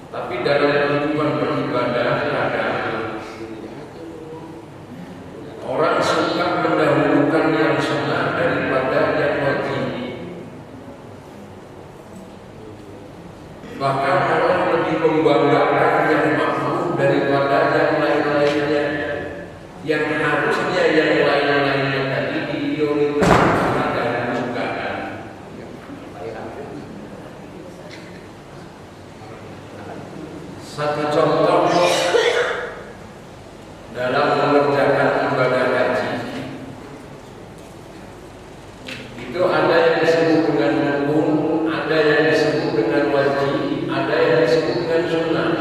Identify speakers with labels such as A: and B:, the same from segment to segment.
A: Tapi dalam kehidupan beribadah kadang orang suka mendahulukan yang sunnah daripada yang wajib. Bahkan orang lebih membanggakan yang makruh daripada yang lain-lainnya. Yang harusnya yang lain-lainnya tadi diprioritaskan dan juga. Satu contoh dalam mengerjakan ibadah haji, itu ada yang disebut dengan rukun, ada yang disebut dengan wajib, ada yang disebut dengan sunnah.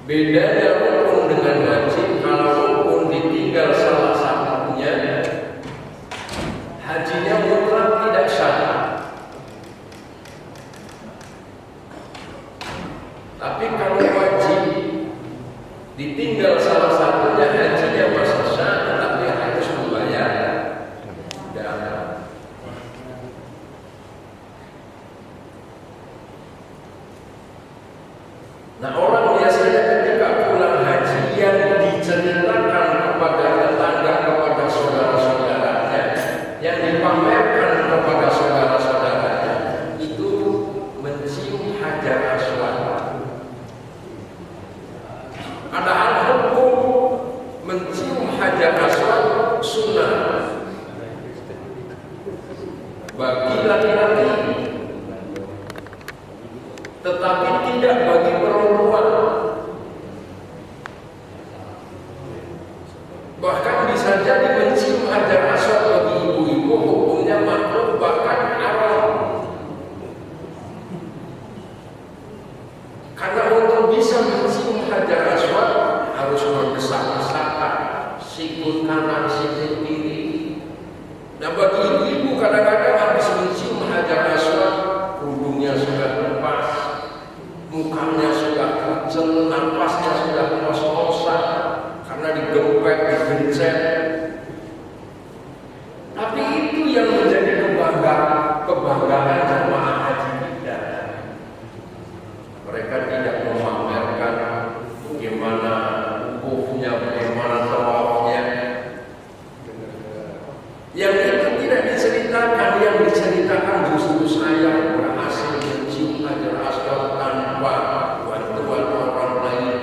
A: Bedanya rukun dengan wajib, kalau rukun ditinggal salah satunya, hajinya mutlak tidak sah. Tapi kalau wajib ditinggal salah satunya, hajinya masih sah, tetapi harus membayar dana. Nah, orang biasanya ketika pulang haji yang diceritakan kepada tetangga, kepada saudara-saudaranya, yang dipamerkan kepada saudara-saudaranya, itu mencium hajar aswad. Padahal hukum mencium hajar aswad sunnah bagi laki-laki, tetapi tidak bagi perempuan. Bahkan bisa jadi mencium hajar aswad bagi ibu-ibu hukumnya makruh, bahkan haram. Karena untuk bisa mencium hajar aswad harus berdesak-desakan, sikut kanan, sikut kiri. Nah, bagi ibu-ibu kadang-kadang habis mencium hajar aswad, kerudungnya sudah lepas, mukanya sudah kucel, napasnya sudah ngos-ngosan karena digempet, digencet. Tapi itu yang menjadi kebanggaan jemaah haji kita. Mereka tidak memamerkan bagaimana wukufnya, bagaimana tawafnya. Yang itu tidak diceritakan. Yang diceritakan justru saya berhasil mencium hajar aswad tanpa bantuan orang lain,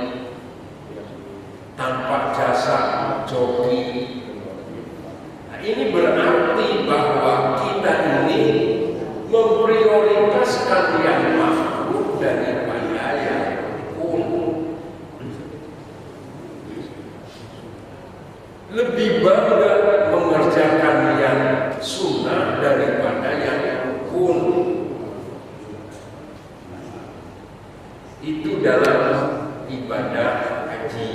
A: tanpa jasa joki. Nah, ini berarti bahwa kita ini memprioritaskan yang makruh daripada yang rukun. Lebih bangga mengerjakan yang sunnah daripada yang rukun. Itu dalam ibadah haji.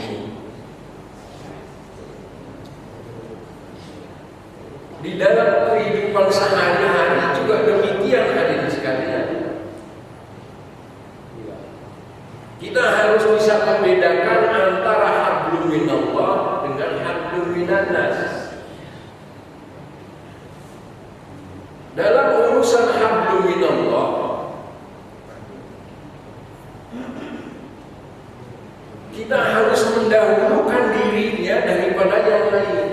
A: Di dalam kehidupan sehari-hari juga demikian, hadirin sekalian. Kita harus bisa membedakan antara hablum minallah dengan hablum minannas. Dalam urusan hablum minallah, kita harus mendahulukan dirinya daripada yang lain.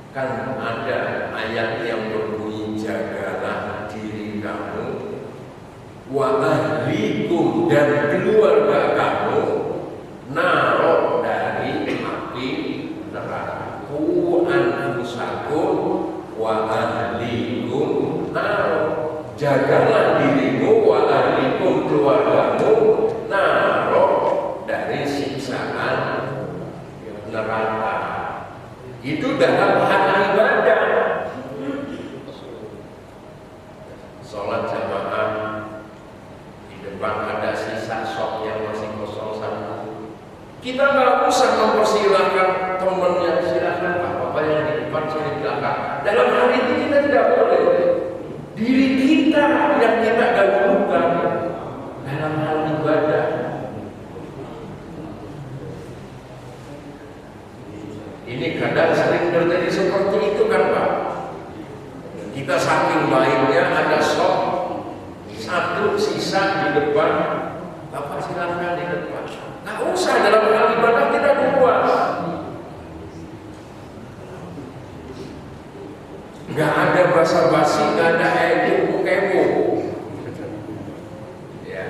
A: Kan ada ayat yang berbunyi, jagalah diri kamu, wa ahlikum, dan keluarga kamu, naro dari api neraka. Ku anfusakum wa ahlikum naro. Jagalah dirimu, wa ahlikum, keluargamu, naro dari siksaan neraka. Itu dalam hal ibadah. Sholat jamaah, di depan ada sisa sok yang masih kosong satu. Kita nggak usah mempersilahkan temannya, silahkan Pak, Bapak yang di depan, saya di belakang. Dalam hal itu kita tidak boleh. Diri kita yang kita dahulukan dalam hal ibadah. Ini kadang sering terjadi seperti itu kan Pak. Kita saking baiknya di depan, Bapak silakan di depan. Nggak usah dalam hal ibadah kita duluan. Nggak ada basa-basi, nggak ada kepo. Ya.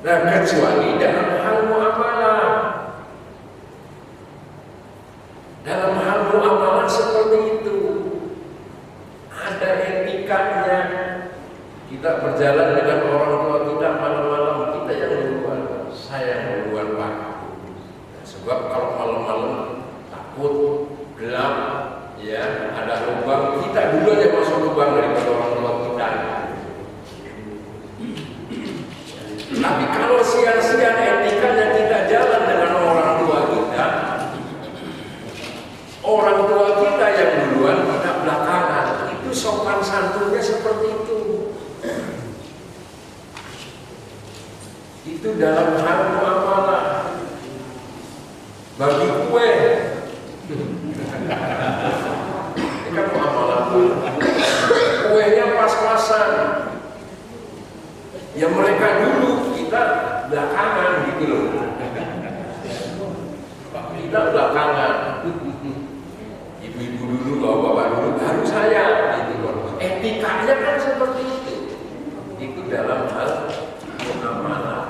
A: Nah, kecuali dalam hal muamalah. Dalam hal muamalah seperti itu ada etikanya. Kita berjalan dengan orang tua kita malam-malam, kita yang duluan, saya yang duluan Pak. Sebab kalau malam-malam takut gelap, ya ada lubang, kita dulu aja masuk lubang daripada orang tua kita. Tapi kalau siang-siang etikanya kita jalan dengan orang tua kita, orang tua kita yang duluan, kita belakangan. Itu sopan santunnya seperti itu. Itu dalam hal muamalah. Bagi kue, ini kan muamalah. Kuenya pas-pasan. Ya mereka dulu, kita belakangan gitu loh. Kita belakangan. Ibu-ibu dulu, bapak-bapak dulu, baru saya gitu loh. Etikanya kan seperti itu. Itu dalam hal muamalah.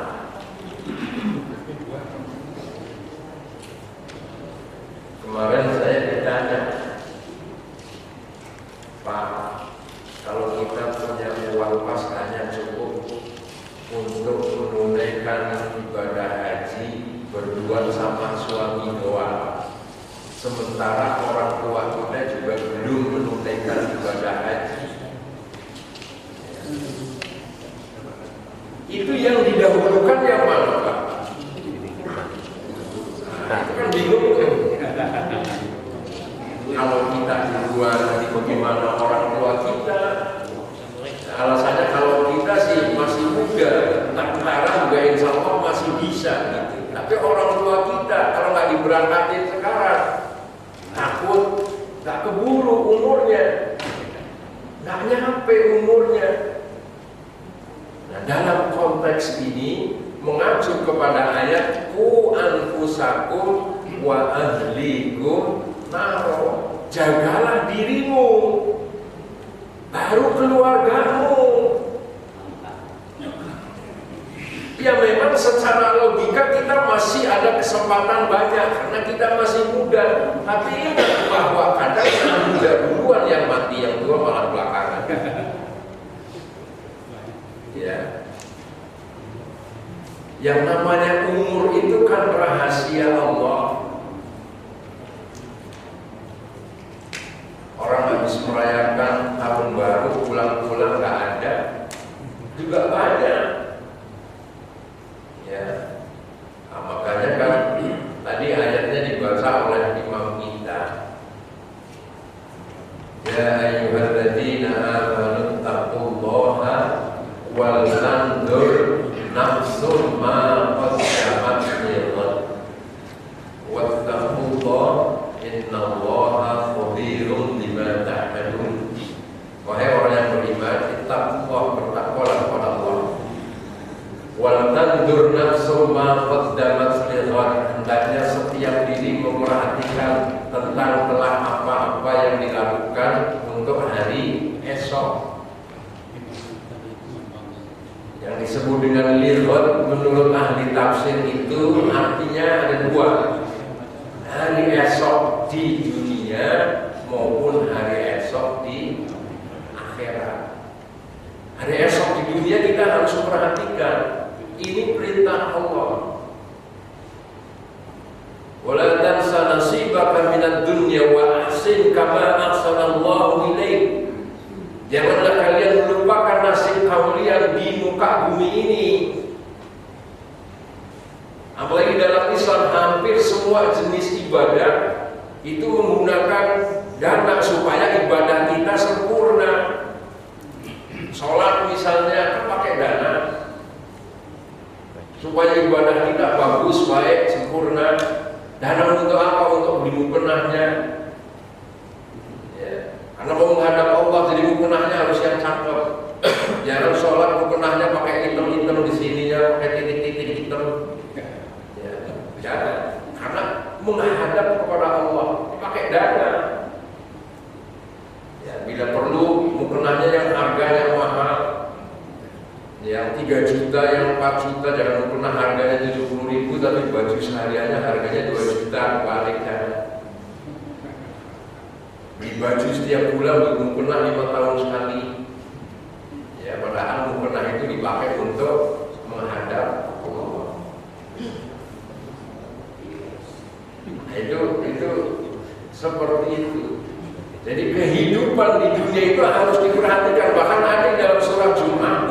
A: Kemarin saya ditanya, Pak, kalau kita punya uang pas hanya cukup untuk menunaikan ibadah haji berdua sama suami doang, sementara orang tua kita juga belum menunaikan ibadah haji. Itu yang didahulukan yang mana, Pak? Nah, itu kan bingung kan? Kalau kita duluan, bagaimana orang tua kita? Alasannya kalau kita sih masih muda, sekarang juga insya Allah masih bisa gitu. Tapi orang tua kita kalau nggak diberangkatin sekarang, takut nggak keburu umurnya, nggak nyampe umurnya. Nah, dalam konteks ini mengacu kepada ayat ku anfusakum wa ahlikum naro, jagalah dirimu baru keluargamu. Ya memang secara logika kita masih ada kesempatan banyak karena kita masih muda. Tapi ingat bahwa kadang yang muda duluan yang mati, yang tua malah belakangan. Ya. Yang namanya umur itu kan rahasia Allah. Orang habis merayakan tahun baru, pulang-pulang nggak ada, juga banyak. Ya, nah, makanya kan tadi ayatnya dibaca oleh imam kita. Ya ayyuhalladzina amanu taqullaha wal tanzur nafsun ma qaddamat lighad wattaqullaha innallaha khabirun bima ta'malun. Wahai orang yang beriman, ittaqullah, bertakwalah kepada Allah. Wal tanzur nafsun ma qaddamat lighad, hendaknya setiap diri memperhatikan tentang telah apa-apa yang dilakukan untuk hari esok. Yang disebut dengan lighad menurut ahli tafsir itu artinya ada dua, hari esok di dunia maupun hari esok di akhirat. Hari esok di dunia kita harus memperhatikan, ini perintah Allah. Wala tansa nasibaka minad dunya wa ahsin kama ahsanallahu ilaik. Janganlah kalian melupakan nasib kalian di muka bumi ini. Apalagi dalam Islam hampir semua jenis ibadah itu menggunakan dana supaya ibadah kita sempurna. Sholat misalnya kan pakai dana supaya ibadah kita bagus, baik, sempurna. Dana untuk apa? Untuk beli mukenahnya. Ya. Karena mau menghadap Allah, jadi mukenahnya harus yang cakep. Jangan sholat mukenahnya pakai hitam-hitam di sini. 3 juta, yang 4 juta, jangan pernah harganya 70.000, tapi baju sehariannya harganya 2 juta, balik kan. Beli baju setiap bulan belum pernah 5 tahun sekali. Ya, padahal mukena itu dipakai untuk menghadap Allah. Nah, itu seperti itu. Jadi kehidupan di dunia itu harus diperhatikan. Bahkan ada dalam surah Jumat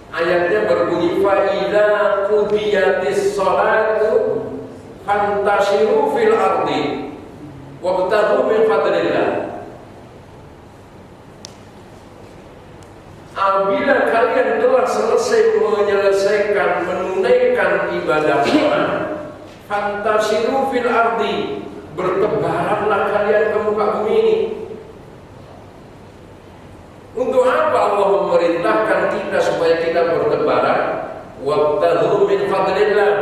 A: ayatnya berbunyi fa idza qudiyatis sholatu fantashiru fil ardi wabtaghu min fadlillah. Apabila kalian telah selesai menunaikan ibadah sholat, fantashiru fil ardi, bertebaranlah kalian ke muka bumi ini. Untuk apa Allah memerintahkan kita supaya kita bertebaran? Wabtaghu min fadlillah,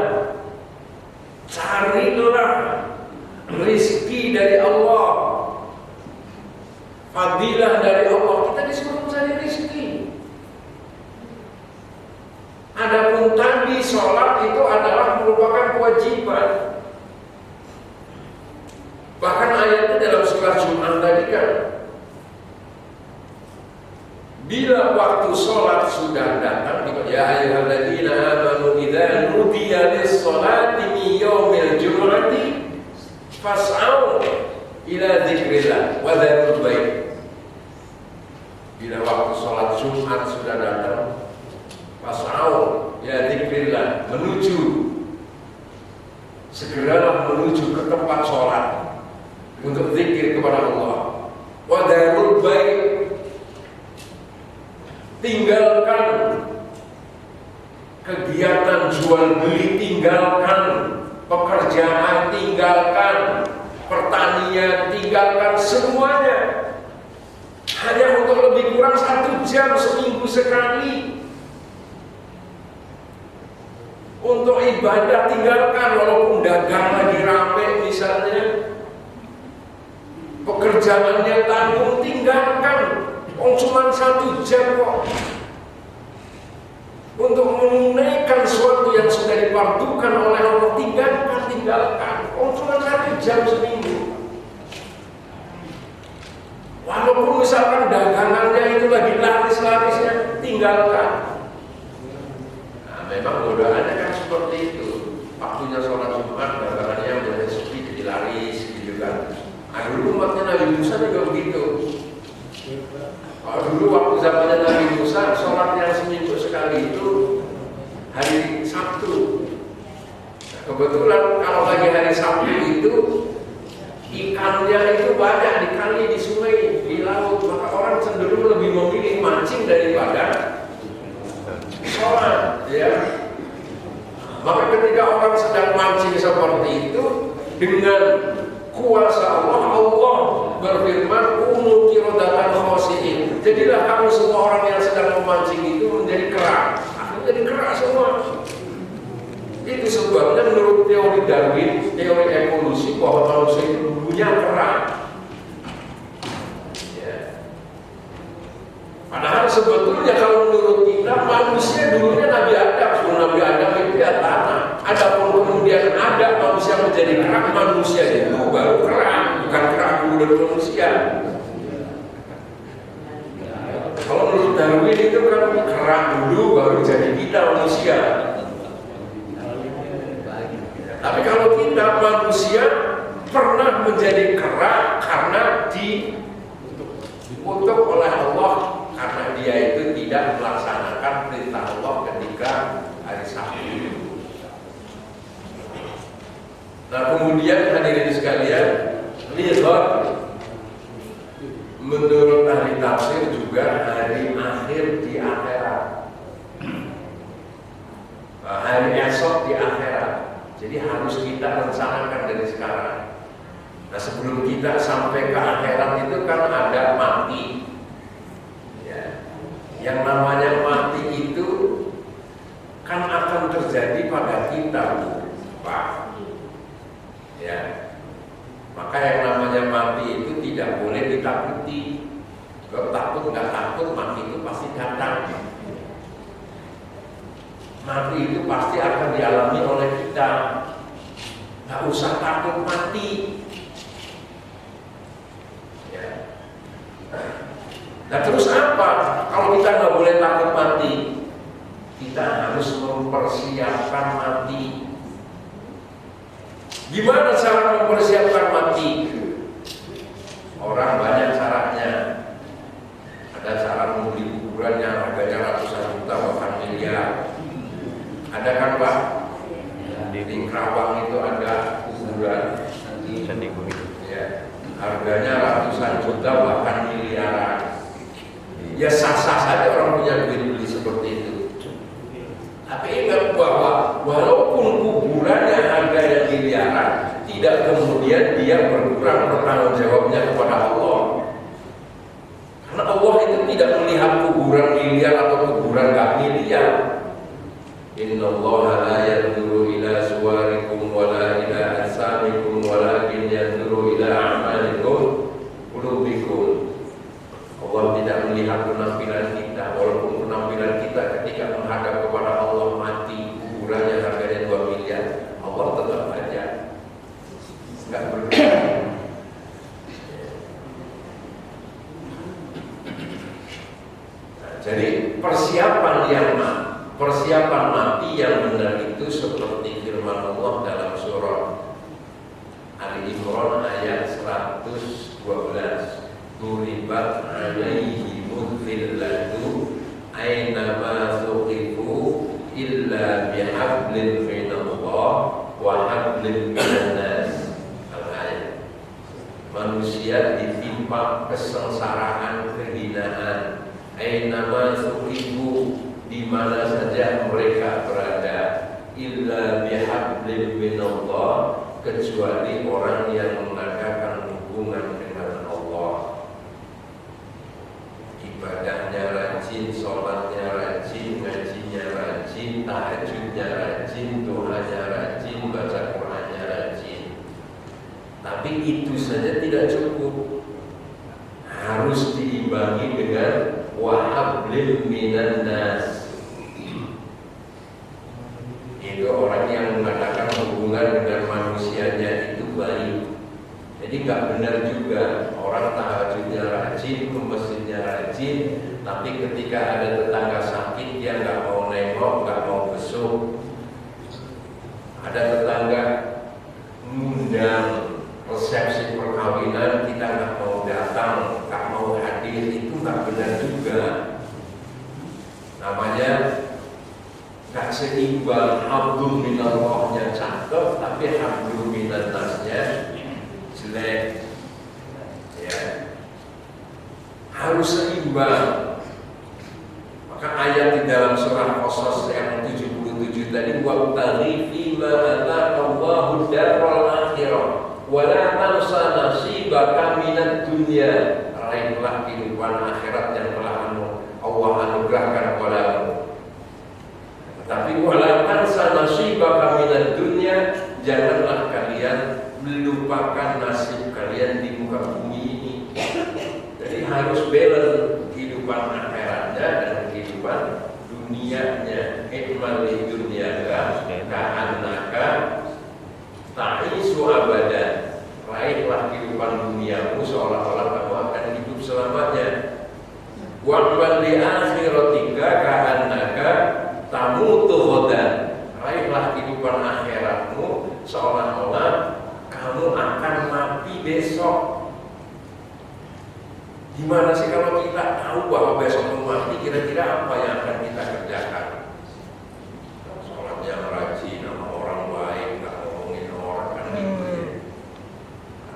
A: carilah rizki dari Allah, fadilah dari Allah. Kita disuruh mencari rizki. Adapun tadi sholat itu adalah merupakan kewajiban. Bahkan ayatnya dalam surah Jumat tadi kan, bila waktu sholat sudah datang, ya ayyuhalladzina amanu idza nudiya lis-sholati min yaumil jumu'ati fas'au ila dzikrillah wa dzarul bai'. Bila waktu sholat Jumat sudah datang, fas'au ila dzikrillah, segeralah menuju ke tempat sholat untuk zikir kepada Allah. Wa dzarul bai', tinggalkan kegiatan jual beli, tinggalkan pekerjaan, tinggalkan pertanian, tinggalkan semuanya. Hanya untuk lebih kurang 1 jam seminggu sekali untuk ibadah tinggalkan. Walaupun dagang lagi rame misalnya, pekerjaannya tanggung, tinggalkan. Cuma 1 jam kok untuk menunaikan sesuatu yang sudah dipardukan oleh Allah. Tinggalkan. Cuma 1 jam seminggu. Walaupun misalkan dagangannya itu lagi laris-larisnya, tinggalkan. Nah, memang godaannya kan seperti itu. Waktunya sholat Jumat, dagangannya udah sepi, jadi laris gitu kan. Nah, dulu umatnya Nabi Musa juga begitu. Kalau dulu waktu zamannya Nabi Musa, sholat yang seminggu sekali itu hari Sabtu. Nah, kebetulan kalau lagi hari Sabtu itu ikannya itu banyak di kali, di sungai, di laut, maka orang cenderung lebih memilih mancing daripada sholat, ya. Maka ketika orang sedang mancing seperti itu, dengan kuasa Allah berfirman, "Kunu qiradatan khasi'in." Jadilah kamu semua orang yang sedang memancing itu menjadi kera. Akhirnya jadi kera semua. Itu sebabnya menurut teori Darwin, teori evolusi, bahwa manusia itu dulunya kera. Ya. Padahal sebetulnya kalau menurut kita, manusia dulunya Nabi Adam. Sebelum Nabi Adam itu ya tanah. Adapun kemudian ada manusia menjadi kera, manusia itu baru kera, bukan kera dulu dari manusia. Kalau menurut Darwin itu kan kera dulu baru jadi kita manusia. Tapi kalau kita manusia pernah menjadi kera karena dikutuk oleh Allah, karena dia itu tidak melaksanakan perintah Allah ketika hari Sabtu. Nah, kemudian hadirin sekalian, lihat, menurut ahli tafsir juga hari akhir di akhirat, hari esok di akhirat. Jadi harus kita rencanakan dari sekarang. Nah, sebelum kita sampai ke akhirat itu kan ada mati. Ya. Yang namanya mati itu kan akan terjadi pada kita, Pak. Ya. Maka yang namanya mati itu tidak boleh ditakuti. Kalau takut nggak takut, mati itu pasti datang. Mati itu pasti akan dialami oleh kita. Nggak usah takut mati. Ya. Nah terus apa? Kalau kita nggak boleh takut mati, kita harus mempersiapkan mati. Gimana cara mempersiapkan mati? Orang banyak caranya. Ada cara membeli kuburan yang harganya ratusan juta bahkan miliar. Ada kan Pak? Di Kerawang itu ada kuburan ya, harganya ratusan juta bahkan miliaran. Ya sah-sah saja orang punya duit beli seperti itu. Tapi ingat bahwa walaupun kuburannya harganya miliaran, tidak kemudian dia berkurang bertanggung jawabnya kepada Allah. Karena Allah itu tidak melihat kuburan miliar atau kuburan gak miliar. Innallaha la yanzuru ila suwarikum wala ila ajsamikum walakin yanzuru ila a'malikum qulubikum. Allah tidak melihat penampilan kita, walaupun penampilan kita ketika menghadap kepada Allah mati, kuburannya harganya 2 miliar, Allah tetap aja enggak berubah. Nah, jadi persiapan mati yang benar itu seperti firman Allah dalam surah Ali Imran ayat 112. Duribat alaihimul zillatu aynama thuqifu illa bihablin minallah wa hablin minan nas. Al-ayat. Manusia ditimpa kesengsaraan, kehinaan. Aynama thuqifu, di mana saja mereka berada, illa bihablin minallah, kecuali orang yang mengadakan hubungan dengan Allah. Ibadahnya rajin, sholatnya rajin, ngajinya rajin, tahajudnya rajin, doanya rajin, baca Qur'annya rajin. Tapi itu saja tidak cukup, harus diimbangi dengan wahablil minan nas. Itu orang yang mengadakan hubungan dengan manusianya itu baik. Jadi nggak benar juga orang tahajudnya rajin, ke masjidnya rajin, tapi ketika ada tetangga sakit dia nggak mau nengok, nggak mau besuk. Ada tetangga ngundang resepsi perkawinan, kita nggak mau datang, nggak mau hadir, itu nggak benar juga. Namanya nggak seimbang. Hablum minallahnya cakep, tapi hablum minannasnya jelek. Ya, harus seimbang. Maka ayat di dalam surah Qasas yang 77 tadi, wabtaghi fima ataqallahu darral akhirah wa la tansa nasibaka minad dunya. Raihlah kehidupan akhirat yang telah Allah anugerahkan kepadamu. Tapi wala tansa nasibaka minad dunya, janganlah kalian melupakan nasib kalian di muka bumi ini. Jadi harus balance kehidupan akhiratnya dan kehidupan dunianya. Ikmal di dunia ka'annaka ta'isu abadan. Raihlah kehidupan duniamu seolah-olah kamu akan hidup selamanya. Wa'mal li akhiratika ka'annaka tamutu ghadan. Raihlah kehidupan akhiratmu seolah-olah kamu akan mati besok. Gimana sih kalau kita tahu bahwa besok mau mati, kira-kira apa yang akan kita kerjakan? Sholatnya rajin, sama orang baik, nggak ngomongin orang kan gitu ya.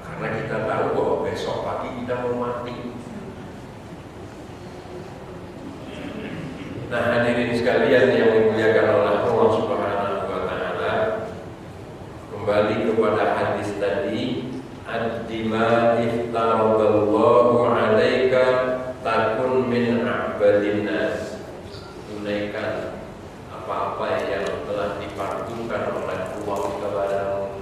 A: Karena kita tahu bahwa besok pagi kita mau mati. Nah hadirin sekalian yang dimuliakan oleh Allah Subhanahu wa Ta'ala, kembali kepada hadis tadi, ad-dima iftaradallahu alaika takun min a'badin nas. Tunaikan apa-apa yang telah dipartukan oleh Allah kepadamu.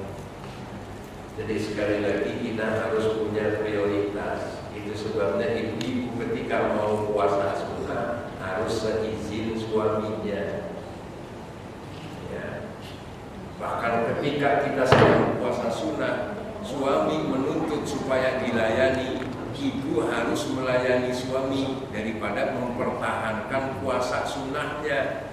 A: Jadi sekali lagi kita harus punya prioritas. Itu sebabnya ibu-ibu ketika mau puasa sunnah harus seizin suaminya. ketika kita sedang puasa sunnah, suami menuntut supaya dilayani, ibu harus melayani suami daripada mempertahankan puasa sunnahnya.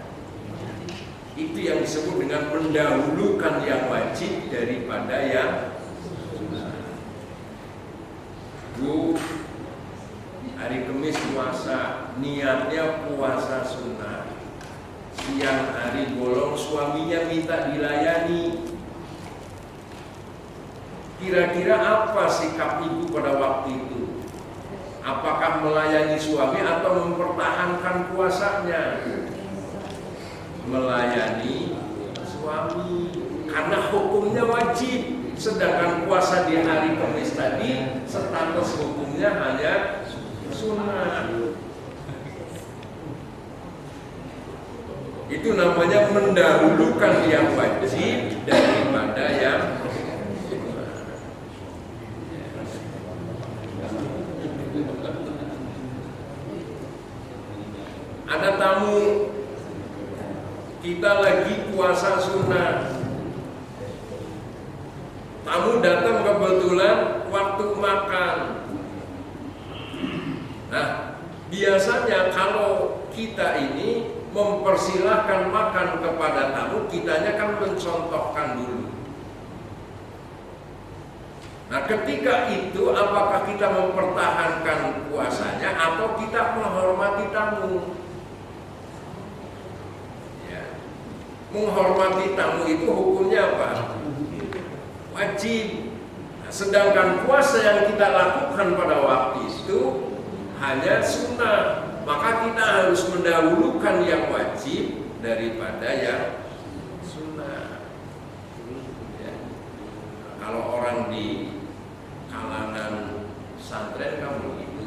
A: Itu yang disebut dengan mendahulukan yang wajib daripada yang sunnah. Bu, hari Kamis puasa, niatnya puasa sunnah. Siang hari bolong, suaminya minta dilayani. Kira-kira apa sikap ibu pada waktu itu? Apakah melayani suami atau mempertahankan puasanya? Melayani suami, karena hukumnya wajib. Sedangkan puasa di hari Kamis tadi status hukumnya hanya sunnah. Itu namanya mendahulukan yang wajib daripada yang sunnah. Ada tamu, kita lagi puasa sunnah. Tamu datang kebetulan waktu makan. Nah, biasanya kalau kita ini mempersilahkan makan kepada tamu, kitanya kan mencontohkan dulu. Nah, ketika itu apakah kita mempertahankan puasanya atau kita menghormati tamu? Ya. Menghormati tamu itu hukumnya apa? Wajib. Nah, sedangkan puasa yang kita lakukan pada waktu itu hanya sunnah, maka kita harus mendahulukan yang wajib daripada yang sunnah. Ya. Kalau orang di kalangan pesantren kamu itu,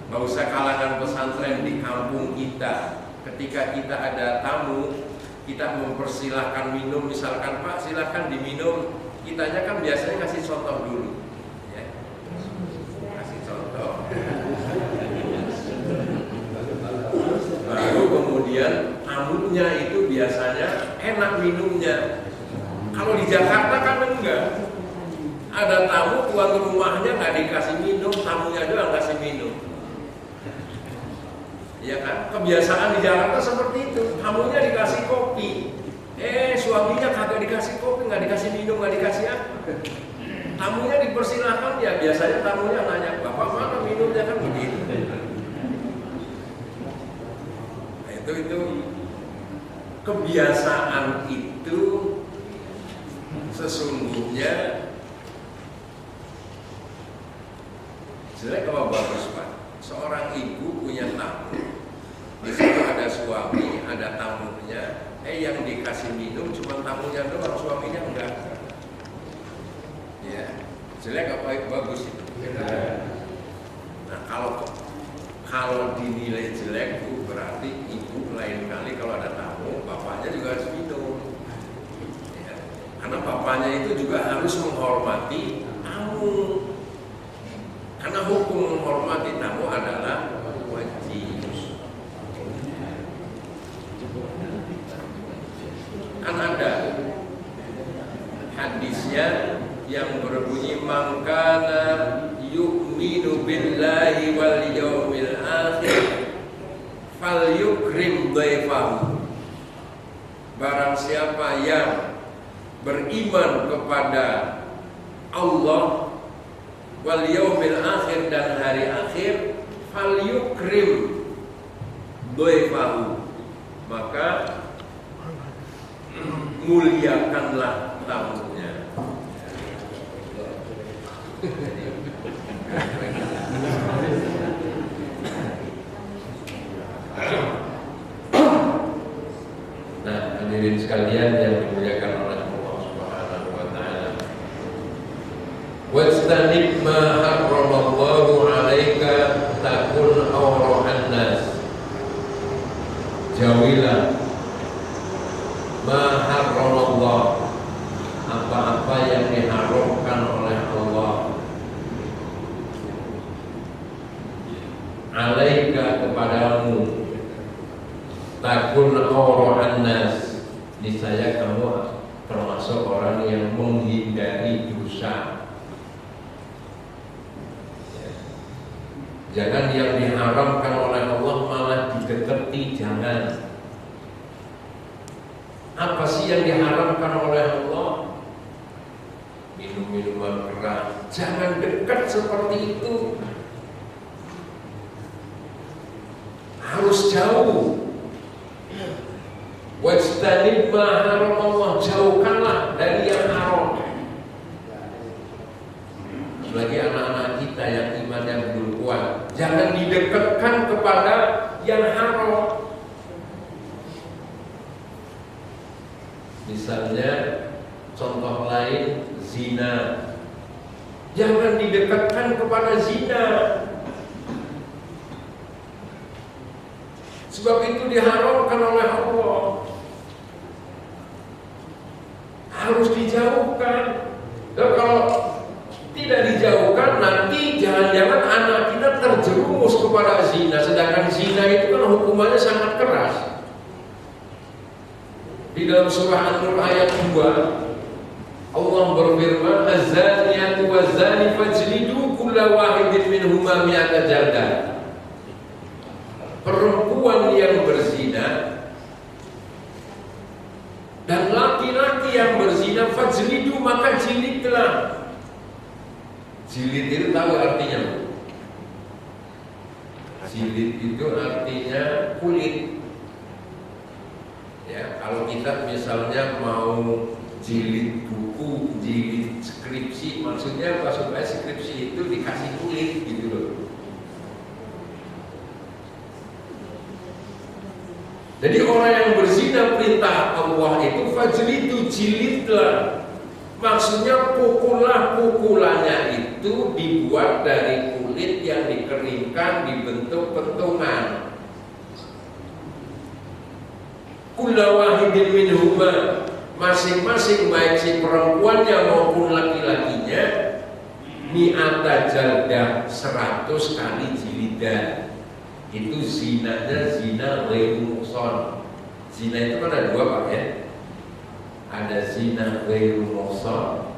A: nggak usah kalangan pesantren, di kampung kita, ketika kita ada tamu, kita mempersilahkan minum, misalkan Pak silahkan diminum, kitanya kan biasanya kasih contoh dulu, ya. Kasih contoh, baru kemudian tamunya itu biasanya enak minumnya. Kalau di Jakarta kan enggak, ada tamu tuan rumahnya nggak dikasih minum, tamunya doang kasih minum. Ya kan, kebiasaan di Jakarta seperti itu, tamunya dikasih kopi, suaminya kagak dikasih kopi, nggak dikasih minum, nggak dikasih apa. Tamunya dipersilahkan, ya biasanya tamunya nanya, Bapak mana minumnya, kan begitu. Nah, itu kebiasaan itu sesungguhnya jelek apa bagus, Pak? Seorang ibu punya tamu, di situ ada suami, ada tamunya, yang dikasih minum cuma tamunya doang, suaminya enggak. Ya, jelek apa bagus itu? Nah, kalau dinilai jelek itu berarti ibu lain kali kalau ada tamu, bapaknya juga harus minum. Ya, karena bapaknya itu juga harus menghormati tamu. Karena hukum menghormati tamu adalah wajib. Kan ada hadisnya yang berbunyi mangkana yu'minu billahi wal yawmil akhir falyukrim dhaifahu. Barang siapa yang beriman kepada Allah wal yaumil akhir dan hari akhir, falyukrim dhaifahu, maka muliakanlah tamunya.
B: Nah, hadirin sekalian yang dimuliakan oleh Allah Subhanahu wa taala. Wajtanib ma harramallahu 'alaika takun awrahan nas. Jauhilah ma harramallah, apa-apa yang diharamkan oleh Allah, 'alaika kepadamu, takun awrahan nas, niscaya kamu termasuk orang yang menghindari dosa. Ya. Jangan yang diharamkan oleh Allah malah didekati, jangan. Apa sih yang diharamkan oleh Allah? Minum minuman keras, jangan dekat seperti itu. Harus jauh. Wajtanib ma haram Allah, jauhkanlah dari yang haram. Bagi anak-anak kita yang imannya belum kuat, jangan didekatkan kepada yang haram. Misalnya contoh lain, zina. Jangan didekatkan kepada zina. Sebab itu diharamkan oleh Allah. Harus dijauhkan. Dan kalau tidak dijauhkan, nanti jangan-jangan anak kita terjerumus kepada zina. Sedangkan zina itu kan hukumannya sangat keras. Di dalam surah An-Nur ayat 2, Allah berfirman, "Az-zaniyatu waz-zani fajlidu kulla wahidin minhuma mi'ata jaldah." Perempuan yang berzina dan laki-laki yang berzina, fajlidu, maka jilidlah. Jilid itu tahu artinya? Jilid itu artinya kulit. Ya, kalau kita misalnya mau jilid buku, jilid skripsi, maksudnya supaya skripsi itu dikasih kulit gitu loh. Jadi orang yang berzina, perintah Allah itu fajlidu, jilidlah. Maksudnya pukulannya itu dibuat dari kulit yang dikeringkan, dibentuk pentungan. Kulla wahidin minhuma, masing-masing baik si perempuannya maupun laki-lakinya, mi'ata jaldah, 100 kali jilidan. Itu zinanya zina ghairu muhsan. Zina itu kan ada dua, Pak, ya. Ada zina ghairu muhsan,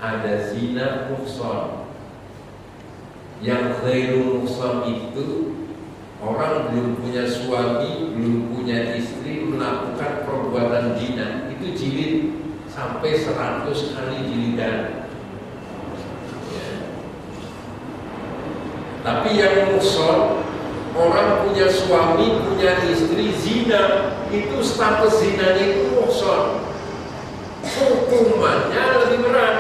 B: ada zina muhsan. Yang ghairu muhsan itu orang belum punya suami, belum punya istri, melakukan perbuatan zina, itu jilid sampai 100 kali jilidan. Ya. Tapi yang muhsan, orang punya suami, punya istri, zina, itu status zinanya itu muhsan. Hukumannya lebih berat.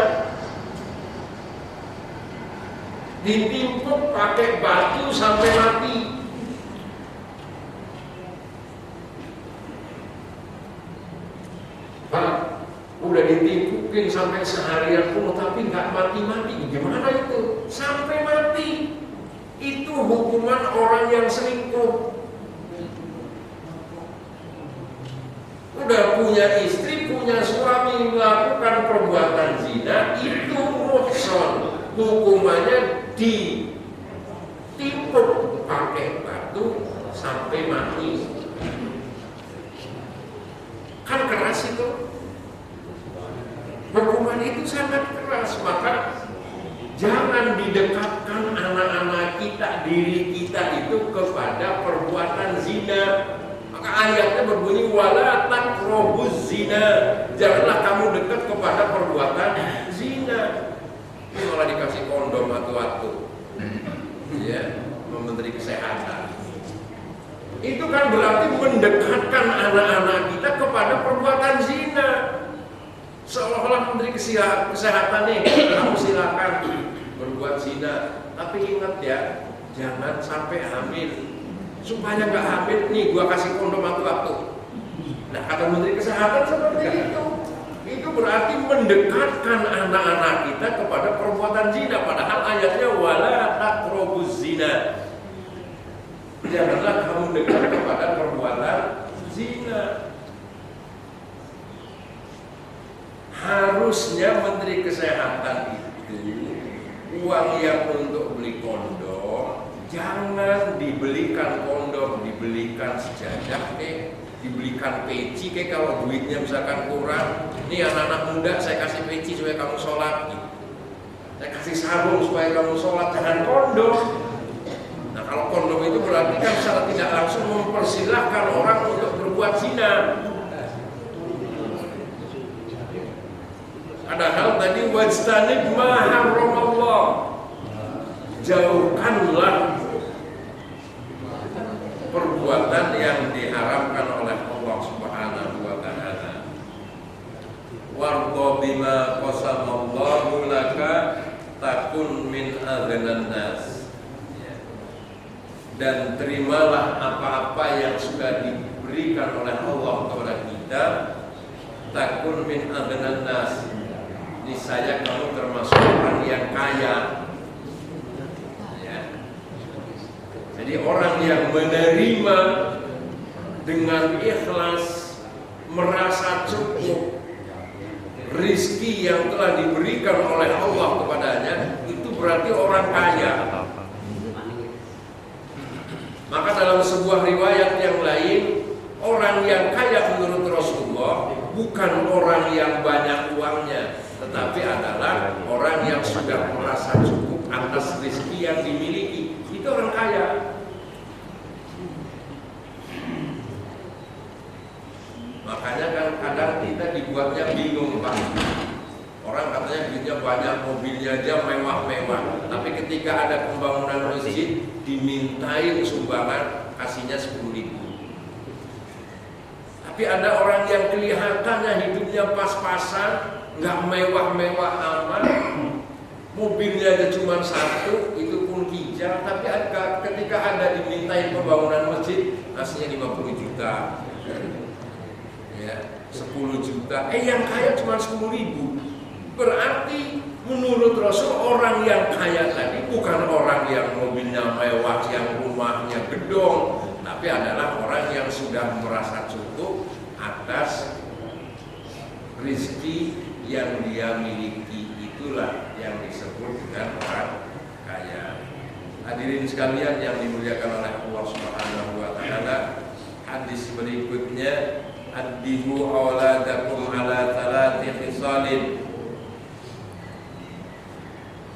B: Ditimpuk pakai batu sampai mati. Pak, udah ditimpukin sampai seharian pun tapi nggak mati-mati. Gimana itu? Sampai mati. Itu hukuman orang yang selingkuh. Udah punya istri, punya suami, melakukan perbuatan zina, itu muhsan. Hukumannya ditimpuk pakai batu sampai mati. Kan keras itu. Hukuman itu sangat keras. Maka jangan didekatkan anak-anak kita, diri kita itu kepada perbuatan zina. Maka ayatnya berbunyi, wala taqrabuz zina. Janganlah kamu dekat kepada perbuatan zina. Ini malah dikasih kondom atu-atu. Ya, Menteri Kesehatan. Itu kan berarti mendekatkan anak-anak kita kepada perbuatan zina. Seolah-olah Menteri Kesehatan nih, kamu silakan berbuat zina, tapi ingat ya, jangan sampai hamil. Supaya nggak hamil nih, gua kasih kondom atu-atu. Nah, kata Menteri Kesehatan seperti itu. Itu berarti mendekatkan anak-anak kita kepada perbuatan zina. Padahal ayatnya wala taqrabuz zina. Janganlah kamu dekat kepada perbuatan zina. Harusnya Menteri Kesehatan itu uang yang untuk beli kondom jangan dibelikan kondom, dibelikan sejadah dibelikan peci, kayak kalau duitnya misalkan kurang, ini anak-anak muda saya kasih peci supaya kamu sholat, saya kasih sarung supaya kamu sholat, jangan kondom. Nah kalau kondom itu berarti kan secara tidak langsung mempersilahkan orang untuk berbuat zina. Padahal tadi wajtanib ma harramallah, jauhkanlah perbuatan yang diharamkan oleh Allah Subhanahu wa taala. Warḍa bima qasamallahu laka takun min aghnan nas. Dan terimalah apa-apa yang sudah diberikan oleh Allah kepada kita, takun min aghnan nas. Niscaya kamu termasuk orang yang kaya. Jadi orang yang menerima dengan ikhlas, merasa cukup rizki yang telah diberikan oleh Allah kepadanya, itu berarti orang kaya. Maka dalam sebuah riwayat yang lain, orang yang kaya menurut Rasulullah bukan orang yang banyak uangnya, tetapi adalah orang yang sudah merasa cukup atas rizki yang dimiliki. Itu orang kaya. Makanya kan kadang kita dibuatnya bingung, Pak. Orang katanya duitnya banyak, mobilnya aja mewah-mewah, tapi ketika ada pembangunan masjid dimintain sumbangan, kasihnya 10.000. Tapi ada orang yang kelihatannya hidupnya pas-pasan, nggak mewah-mewah amat, mobilnya aja cuma satu, itu pun kijang, tapi ketika ada dimintain pembangunan masjid, kasihnya 50 juta. Ya, 10 juta. Yang kaya cuma 10.000. Berarti menurut Rasul orang yang kaya tadi bukan orang yang mobilnya mewah, yang rumahnya gedong, tapi adalah orang yang sudah merasa cukup atas rezeki yang dia miliki. Itulah yang disebut dengan orang kaya. Hadirin sekalian yang dimuliakan oleh Allah Subhanahu wa taala, hadis berikutnya, addibu auladakum ala thalathi khisalin,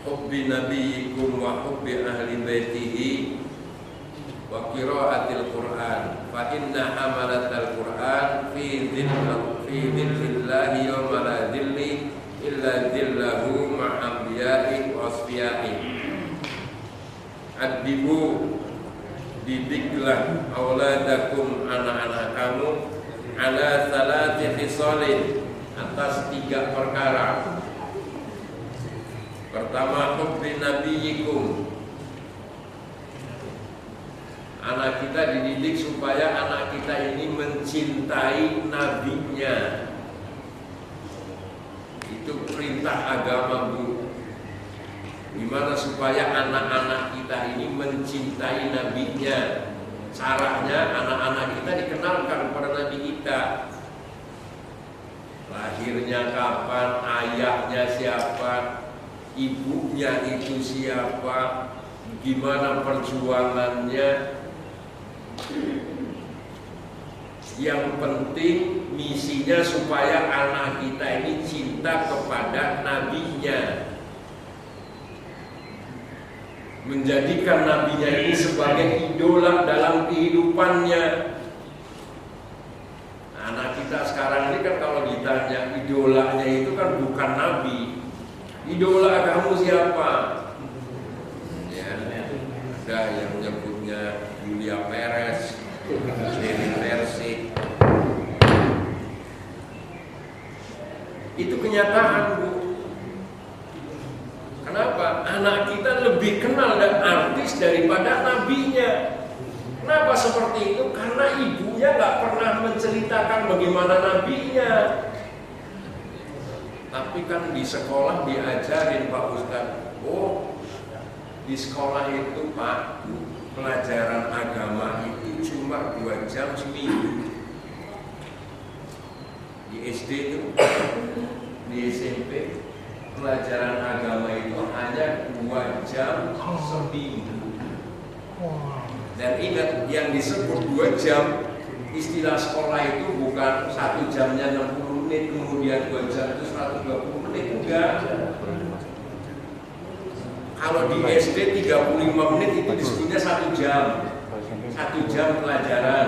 B: hubbi nabiyikum wa hubbi ahli baitihi wa qiraatil Qur'an, fa inna hamalatal Qur'an fi dhillillahi yawma la dhilli illa dhillahu ma'ambiya'i wa asfiya'i. Addibu, didiklah auladakum, anak-anak kamu, ala salati khisalin, atas 3 perkara. Pertama, hubbi nabiyikum, anak kita dididik supaya anak kita ini mencintai nabinya. Itu perintah agama, Bu. Gimana supaya anak-anak kita ini mencintai nabinya? Caranya anak-anak kita dikenalkan kepada nabi kita. Lahirnya kapan, ayahnya siapa, ibunya itu siapa, gimana perjuangannya. Yang penting misinya supaya anak kita ini cinta kepada nabinya, menjadikan nabinya ini sebagai idola dalam kehidupannya. Anak kita sekarang ini kan kalau ditanya idolanya itu kan bukan nabi. Idola kamu siapa? Ya, ada yang menyebutnya Julia Perez, Dewi Persik. Itu kenyataan, Bu. Kenapa? Anak kita lebih kenal dan artis daripada nabinya. Kenapa seperti itu? Karena ibunya nggak pernah menceritakan bagaimana nabinya. Tapi kan di sekolah diajarin, Pak Ustadz. Oh, di sekolah itu, Pak, pelajaran agama itu cuma 2 jam seminggu. Di SD itu, di SMP, pelajaran agama itu hanya 2 jam seminggu. Dan ingat, yang disebut 2 jam istilah sekolah itu bukan 1 jamnya 60 menit, kemudian 2 jam itu 120 menit, enggak. Kalau di SD 35 menit itu disebutnya 1 jam. 1 jam pelajaran.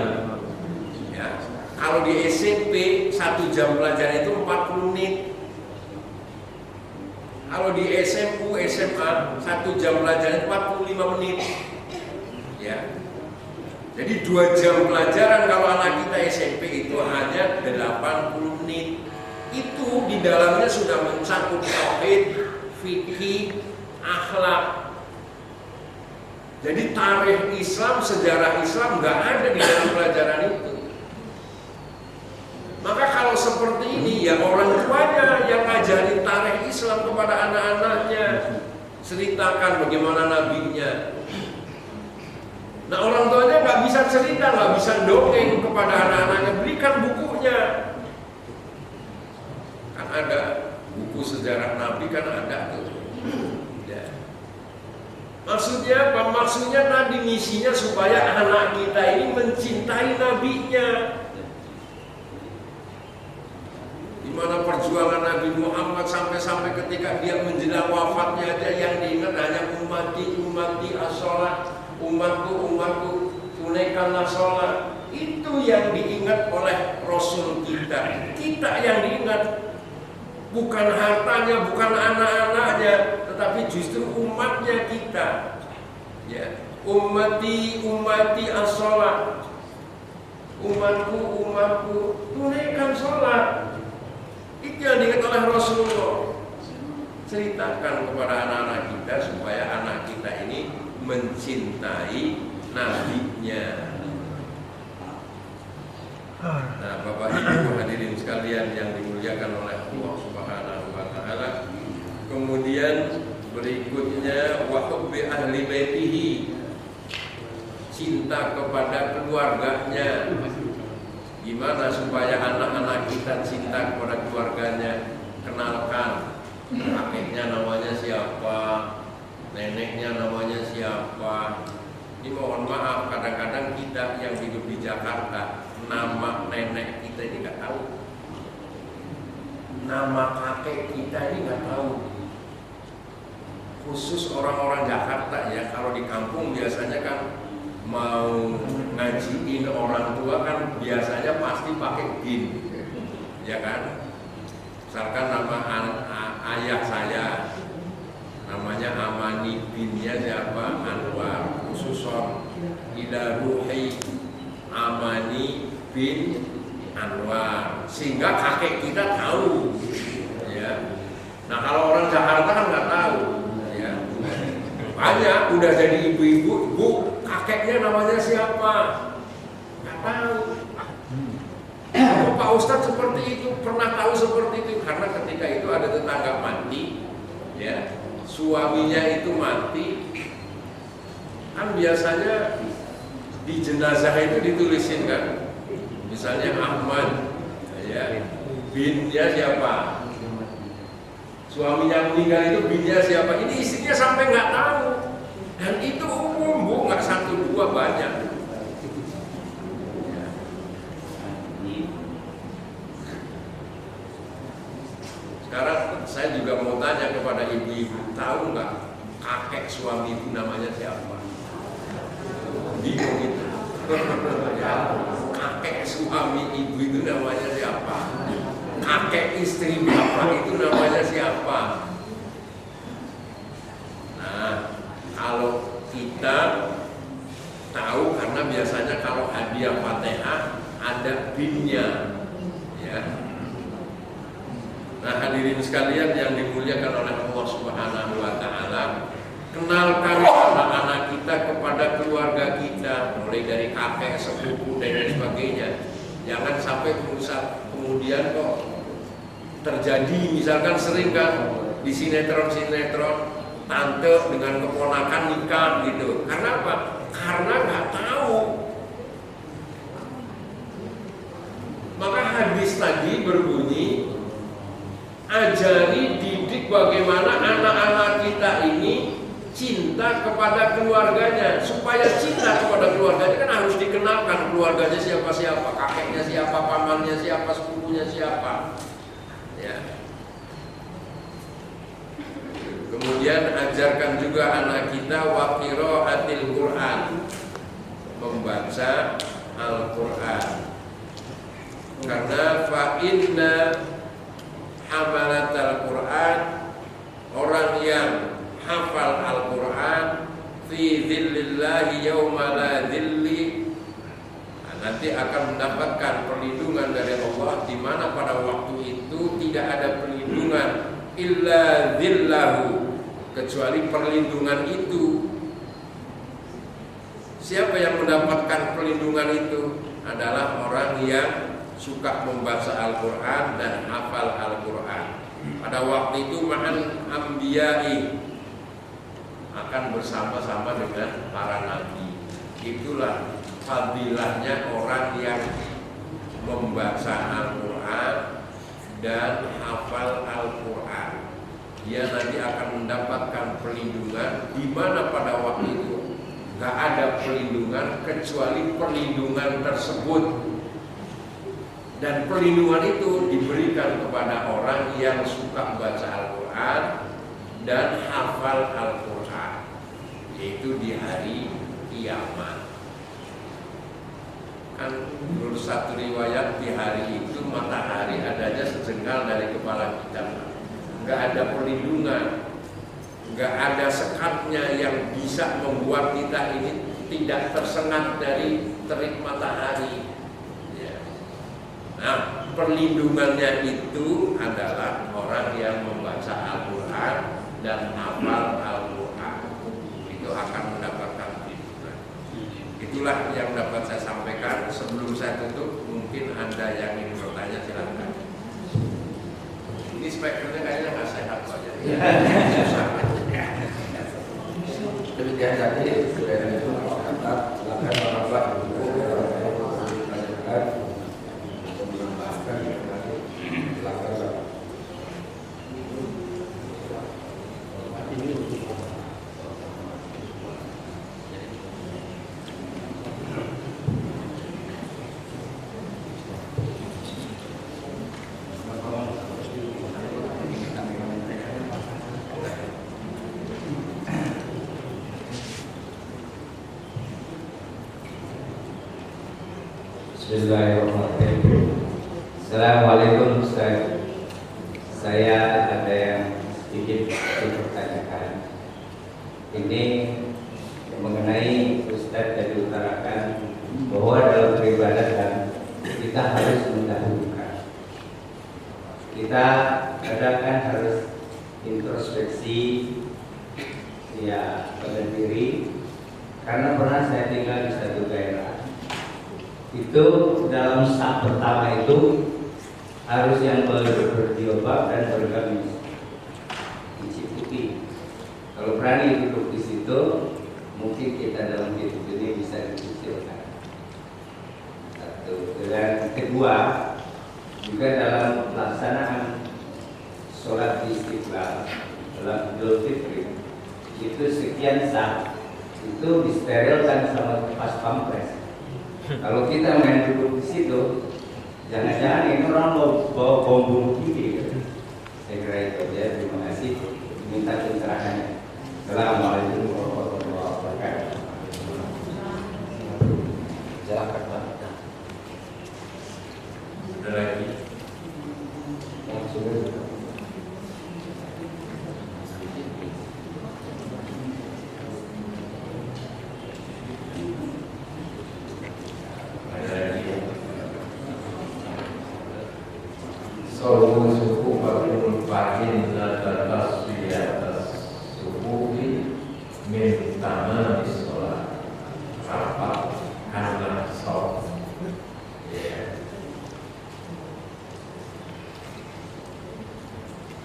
B: Ya. Kalau di SMP 1 jam pelajaran itu 40 menit. Kalau di SMU, SMA 1 jam pelajaran 45 menit. Ya. Jadi 2 jam pelajaran kalau anak kita SMP itu hanya 80 menit. Itu di dalamnya sudah mencakup tauhid, fikih, akhlak. Jadi tarikh Islam, sejarah Islam nggak ada di dalam pelajaran itu. Maka kalau seperti ini ya orang tuanya yang ngajarin tarikh Islam kepada anak-anaknya, ceritakan bagaimana nabinya. Nah orang tuanya nggak bisa cerita, nggak bisa dongeng kepada anak-anaknya, berikan bukunya. Kan ada buku sejarah Nabi kan ada tuh. Ya. Maksudnya apa? Maksudnya Nabi misinya supaya anak kita ini mencintai nabinya. Di mana perjuangan Nabi Muhammad sampai ketika dia menjelang wafatnya aja yang diingat hanya ummati as-sholat, umatku tunaikanlah sholat. Itu yang diingat oleh Rasul kita. Kita yang diingat bukan hartanya, bukan anak-anaknya, tetapi justru umatnya kita. Ya, ummati as-sholat, umatku tunaikan sholat. Itu yang diingat oleh Rasulullah. Ceritakan kepada anak-anak kita supaya anak kita ini mencintai nabinya. Nah, Bapak Ibu hadirin sekalian yang dimuliakan oleh Allah Subhanahu wa taala. Kemudian berikutnya wa hubbi ahli baitihi, cinta kepada keluarganya. Gimana supaya anak-anak kita cinta kepada keluarganya? Kenalkan kakeknya namanya siapa, neneknya namanya siapa. Ini mohon maaf, kadang-kadang kita yang hidup di Jakarta, nama nenek kita ini nggak tahu, nama kakek kita ini nggak tahu. Khusus orang-orang Jakarta ya, kalau di kampung biasanya kan mau ngajiin orang tua kan biasanya pasti pakai bin, ya kan? Misalkan nama ayah saya namanya Amani, binnya siapa? Anwar, khususon ila ruhi Amani bin Anwar, sehingga kakek kita tahu, ya. Nah kalau orang Jakarta kan nggak tahu, ya. Banyak udah jadi ibu-ibu, bu kakeknya namanya siapa? Nggak tahu. Oh, Pak Ustadz seperti itu, pernah tahu seperti itu karena ketika itu ada tetangga mati, ya. Suaminya itu mati, kan biasanya di jenazah itu ditulisin kan, misalnya Ahmad, ya, binnya siapa, suaminya meninggal itu binnya siapa, ini istrinya sampai nggak tahu, dan itu umum bu, nggak 1 2 banyak. Sekarang saya juga mau tanya kepada ibu-ibu, tahu nggak kakek suami ibu namanya siapa? Bingung itu. Ya, kakek suami ibu itu namanya siapa? Kakek istri bapak itu namanya siapa? Nah, kalau kita tahu karena biasanya kalau hadiah Fatihah ada binnya, ya. Nah hadirin sekalian yang dimuliakan oleh Allah Subhanahu wa taala, kenalkan anak-anak kita kepada keluarga kita, mulai dari kakek, sepupu dan sebagainya. Jangan sampai kemudian kok terjadi, misalkan sering kan di sinetron tante dengan keponakan nikah gitu. Karena apa? Karena nggak tahu. Maka hadis tadi berbunyi, ajari, didik bagaimana anak-anak kita ini cinta cinta kepada keluarganya. Supaya cinta kepada keluarganya kan harus dikenalkan keluarganya siapa-siapa, kakeknya siapa, pamannya siapa, sepupunya siapa. Ya. Kemudian ajarkan juga anak kita wa qiraatil Quran, membaca Al-Quran. Karena fa inna hamalatal Quran, orang yang hafal Al-Quran, fi dhillillahi yawma la dhilli, nanti akan mendapatkan perlindungan dari Allah, di mana pada waktu itu tidak ada perlindungan illa dhillahu, kecuali perlindungan itu. Siapa yang mendapatkan perlindungan itu? Adalah orang yang suka membaca Al-Quran dan hafal Al-Quran. Pada waktu itu ma'al anbiya'i, akan bersama-sama dengan para nabi. Itulah fadilahnya orang yang membaca Al-Quran dan hafal Al-Quran. Dia nanti akan mendapatkan perlindungan, di mana pada waktu itu gak ada perlindungan kecuali perlindungan tersebut. Dan perlindungan itu diberikan kepada orang yang suka baca Al-Quran dan hafal Al-Quran, yaitu di hari kiamat. Kan menurut satu riwayat di hari itu matahari adanya sejengkal dari kepala kita. Gak ada perlindungan, gak ada sekatnya yang bisa membuat kita ini tidak tersengat dari terik matahari. Nah, perlindungannya itu adalah orang yang membaca Al-Quran dan hafal Al-Quran. Itu akan mendapatkan perlindungan. Itulah yang dapat saya sampaikan. Sebelum saya tutup, mungkin Anda yang ingin bertanya silakan. Ini speakernya kayaknya nggak sehat aja.
A: Demikian tadi sudah itu kata silakan orang tua
C: Bismillahirrahmanirrahim. Assalamualaikum Ustaz. Saya ada yang sedikit dipertanyakan. Ini mengenai Ustaz tadi utarakan bahwa dalam peribadatan kita harus mendahulukan. Kita kadang kan harus introspeksi ya pada diri. Karena pernah saya tinggal di satu daerah, itu dalam saat pertama itu harus yang berjilbab dan bergamis dicukupi. Kalau berani duduk di situ, mungkin kita dalam hidup ini bisa dikucilkan. Satu. Dan kedua, juga dalam pelaksanaan sholat istiqlal dalam Idul Fitri itu sekian saat itu disterilkan sama pas pampres. Kalau kita main duduk di situ, jangan-jangan ini orang mau bawa bom bunuh diri. Saya kira itu aja. Terima kasih. Minta pencerahannya. Assalamualaikum warahmatullahi wabarakatuh.
A: silakan Pak.
B: Ada lagi?
D: Sawu suku bakul fahin nada tasbiyat subuhi min tamam sholat rapat anak sholat.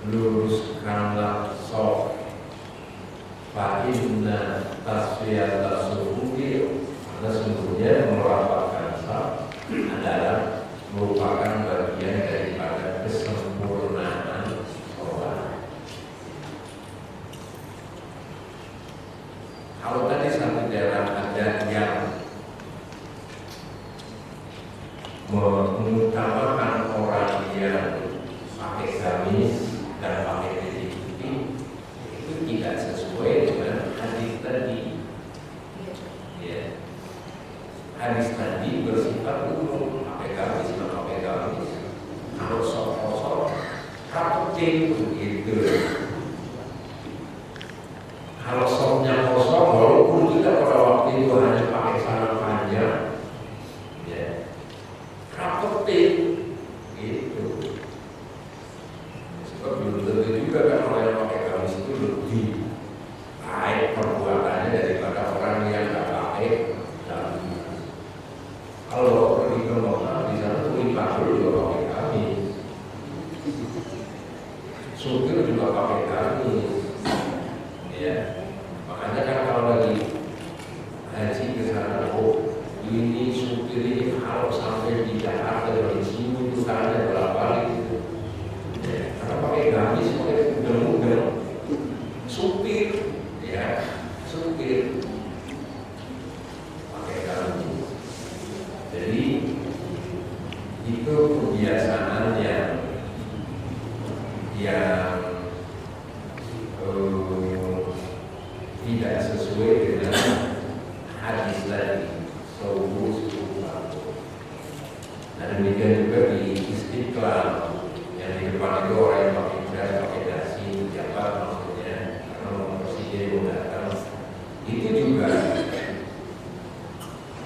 D: Luruskanlah sholat fahinna tasbiyat subuhi, karena sesungguhnya merapatkan sholat adalah merupakan bagian daripada kesempurnaan sholat.
A: Ya. Hadis tadi bersifat umum, pakai gamis, pakai gamis. Kalau sok kosong, rapetin begitu. Kalau soknya kosong, walaupun kita pada waktu itu hanya pakai celana panjang, ya, rapetin gitu. Sebab belum tentu juga kan orang yang pakai gamis itu lebih baik perbuatannya daripada orang yang nggak pakai gamis. Kalau pergi ke Monas, di sana tuh Pak juga pakai gamis, supir juga pakai gamis, ya. Makanya kan kalau lagi haji ke sana, oh ini supir ini kalau sampai di Jakarta dari sini itu tanya berapa kali itu, ya. Karena pakai gamis, pakai udang-udang, supir, ya, supir pakai gamis. Jadi itu kebiasaan yang tidak sesuai dengan hadis tadi. Nah demikian juga di Istiqlal yang di depan itu orang yang pakai jas, pakai dasi, jabat maksudnya karena mau presiden datang. Itu juga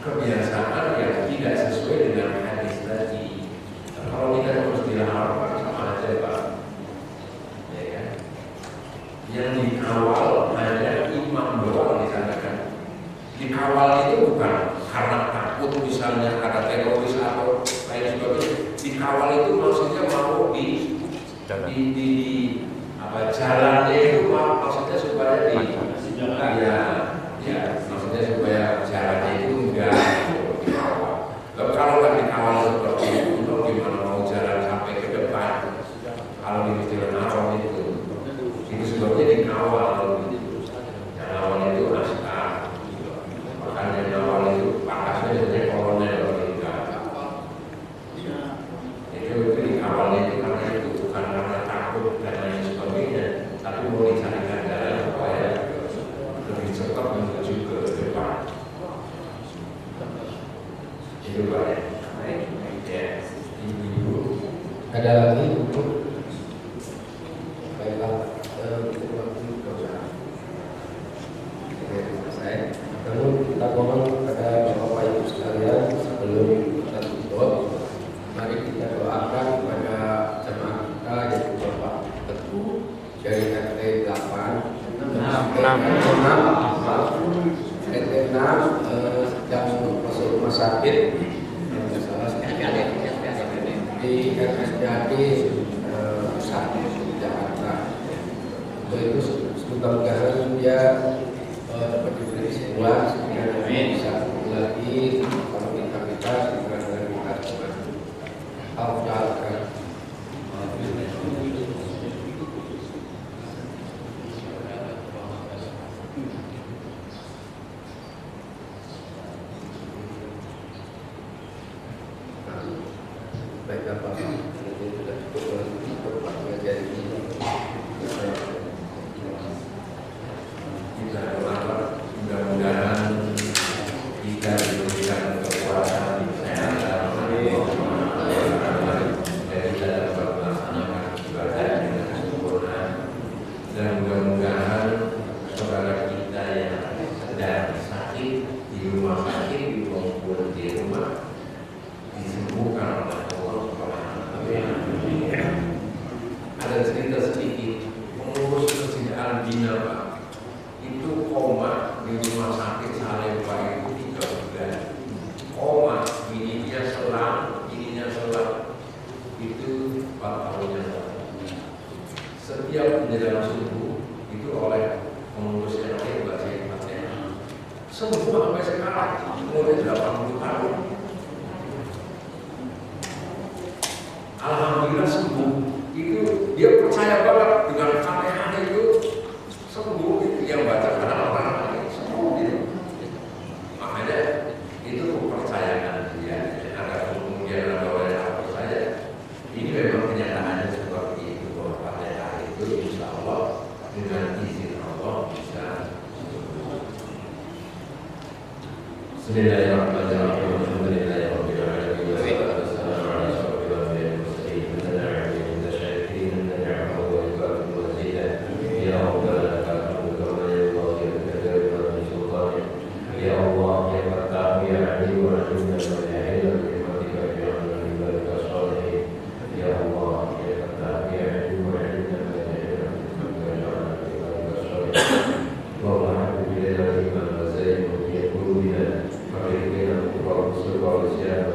A: kebiasaan yang tidak sesuai dengan hadis tadi. Kalau kita terus dilarang sama aja Pak, ya kan? Yang dikawal hanya imam doang di sana kan. Dikawal itu bukan karena takut misalnya ada teroris atau lain sebagainya. Dikawal itu maksudnya mau di apa jalannya itu maksudnya supaya ya maksudnya supaya jalannya itu enggak dikawal. Lalu kalau nggak dikawal seperti itu, gimana mau jalan sampai ke depan? Kalau di Masjidil Haram itu sebabnya dikawal. Yang awal itu askar, makanya yang awal itu pakasnya sebenarnya kolonel meninggal. Itu dikawalnya itu karena itu bukan karena takut dan lain sebagainya, tapi mau dicarikan jalan supaya lebih cepat menuju ke depan. Itu banyak. Ya, ibu.
B: Ada lagi untuk baiklah saya lalu kita mohon kepada Bapak Ibu sekalian sebelum kita tutup, mari kita doakan kepada jemaah kita yaitu Bapak Teguh dari RT 6 sedang masuk rumah sakit di RSPAD pusat di Jakarta. Itu mudah-mudahan dia dapat diberi kesembuhan sehingga bisa lagi kalau kita segera dengan kita alhamdulillah. Baiklah Pak, ini sudah cukup untuk pengajian ini.
A: Kita doakan mudah-mudahan kita diberikan kekuatan kesehatan dan kita dapat melaksanakan ibadah dengan sempurna, dan mudah-mudahan saudara kita yang sedang sakit di rumah sakit maupun di rumah disembuhkan oleh Allah Subhanahu wa Ta'ala. Ada cerita sedikit pengurus Masjid Al-Bina Pak, itu koma di rumah sakit Salemba itu 3 bulan.
D: Bismillahirrahmanirrahim. Alhamdulillahirabbil alamin. Wassalamu ala asyrofil anbiya'i wal mursalin. Nabiyina wa syafi'ina wa ni'mahu wa ibadah wa zidah. Ya Rabbana lakal hamdu kama yanbaghi li jalali sultanik. Ya Allah, ya Fattah, ya Alim wa Alim wa ya Hilal bi hikmatika fi amri ibadika shalihin. Ya Allah, ya Fattah, ya Alim wa Alim wa ya Hilal bi hikmatika fi amri ibadika shalihin. Allahumma habib ilayna al-iman wa zayyinhu fi qulubina wa akhrijna min al-kufri wal-isyan